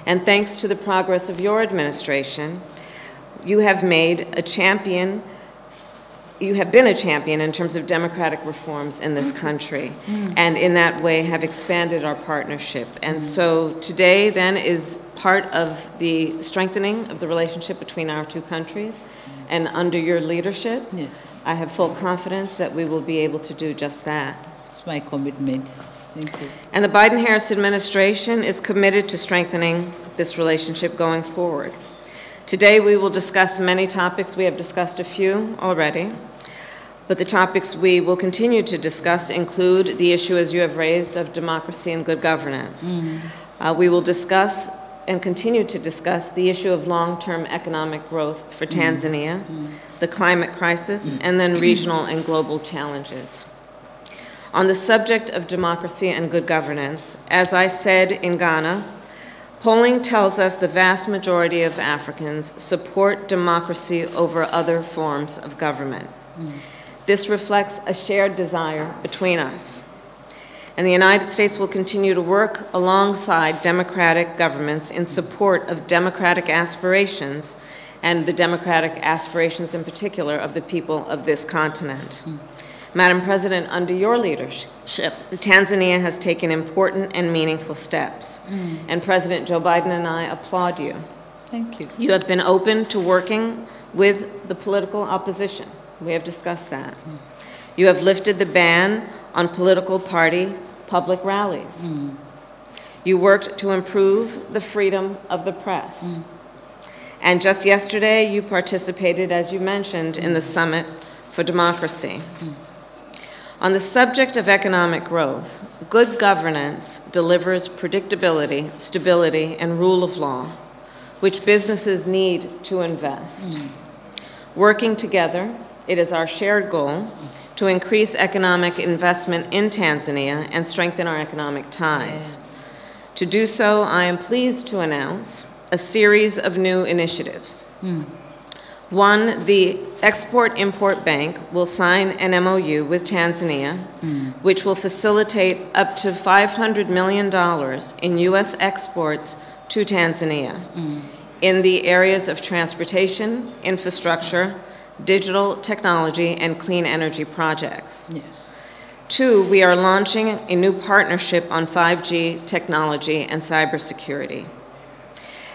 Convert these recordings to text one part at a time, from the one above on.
And thanks to the progress of your administration, you have been a champion in terms of democratic reforms in this country, and in that way have expanded our partnership. And so today then is part of the strengthening of the relationship between our two countries, and under your leadership, yes, I have full confidence that we will be able to do just that. It's my commitment. Thank you. And the Biden-Harris administration is committed to strengthening this relationship going forward. Today we will discuss many topics. We have discussed a few already, but the topics we will continue to discuss include the issue, as you have raised, of democracy and good governance. We will discuss and continue to discuss the issue of long-term economic growth for Tanzania, the climate crisis, and then regional and global challenges. On the subject of democracy and good governance, as I said in Ghana, polling tells us the vast majority of Africans support democracy over other forms of government. This reflects a shared desire between us. And the United States will continue to work alongside democratic governments in support of democratic aspirations, and the democratic aspirations in particular of the people of this continent. Madam President, under your leadership, Tanzania has taken important and meaningful steps. And President Joe Biden and I applaud you. Thank you. You have been open to working with the political opposition. We have discussed that. You have lifted the ban on political party public rallies. You worked to improve the freedom of the press. And just yesterday, you participated, as you mentioned, in the Summit for Democracy. On the subject of economic growth, good governance delivers predictability, stability, and rule of law, which businesses need to invest. Working together, it is our shared goal to increase economic investment in Tanzania and strengthen our economic ties. To do so, I am pleased to announce a series of new initiatives. One, the Export-Import Bank will sign an MOU with Tanzania, which will facilitate up to $500 million in U.S. exports to Tanzania in the areas of transportation, infrastructure, digital technology, and clean energy projects. Yes. Two, we are launching a new partnership on 5G technology and cybersecurity.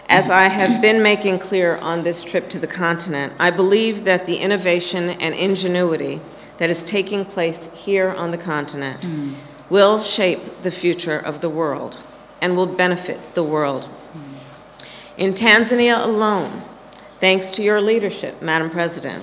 As I have been making clear on this trip to the continent, I believe that the innovation and ingenuity that is taking place here on the continent will shape the future of the world and will benefit the world. In Tanzania alone, thanks to your leadership, Madam President,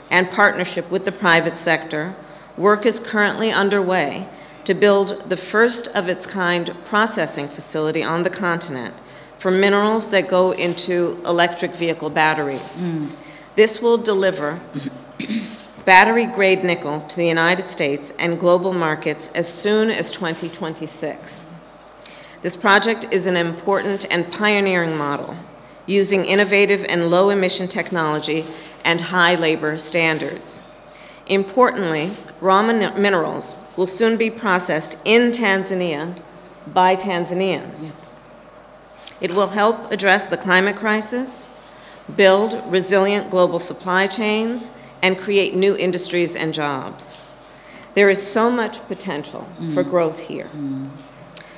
and partnership with the private sector, work is currently underway to build the first of its kind processing facility on the continent for minerals that go into electric vehicle batteries. This will deliver battery-grade nickel to the United States and global markets as soon as 2026. This project is an important and pioneering model, using innovative and low-emission technology and high labor standards. Importantly, raw minerals will soon be processed in Tanzania by Tanzanians. It will help address the climate crisis, build resilient global supply chains, and create new industries and jobs. There is so much potential for growth here.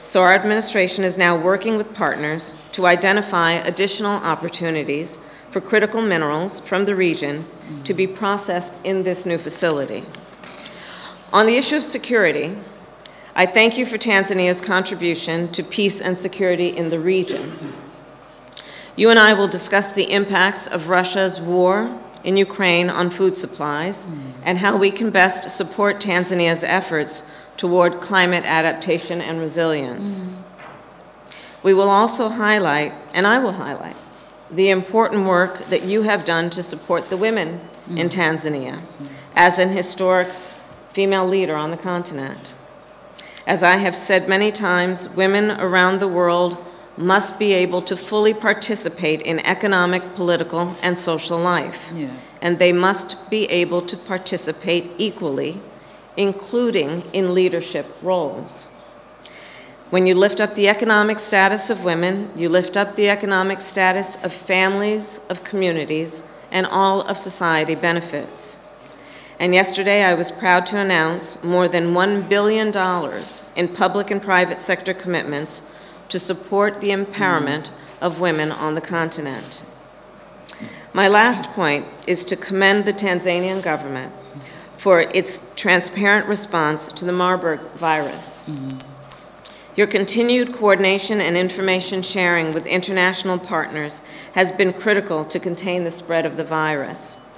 So our administration is now working with partners to identify additional opportunities for critical minerals from the region to be processed in this new facility. On the issue of security, I thank you for Tanzania's contribution to peace and security in the region. You and I will discuss the impacts of Russia's war in Ukraine on food supplies and how we can best support Tanzania's efforts toward climate adaptation and resilience. We will also highlight, and I will highlight, the important work that you have done to support the women in Tanzania as an historic female leader on the continent. As I have said many times, women around the world must be able to fully participate in economic, political, and social life. And they must be able to participate equally, including in leadership roles. When you lift up the economic status of women, you lift up the economic status of families, of communities, and all of society benefits. And yesterday I was proud to announce more than $1 billion in public and private sector commitments to support the empowerment of women on the continent. My last point is to commend the Tanzanian government for its transparent response to the Marburg virus. Your continued coordination and information sharing with international partners has been critical to contain the spread of the virus.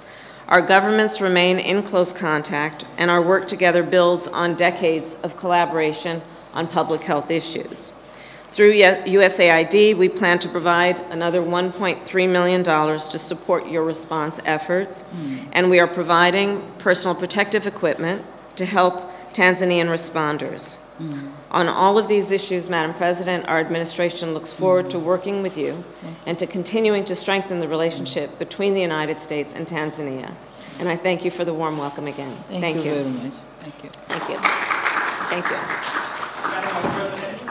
Our governments remain in close contact, and our work together builds on decades of collaboration on public health issues. Through USAID, we plan to provide another $1.3 million to support your response efforts, and we are providing personal protective equipment to help Tanzanian responders. On all of these issues, Madam President, our administration looks forward to working with you and to continuing to strengthen the relationship between the United States and Tanzania. And I thank you for the warm welcome again. Thank you very much. Thank you. Thank you. Thank you.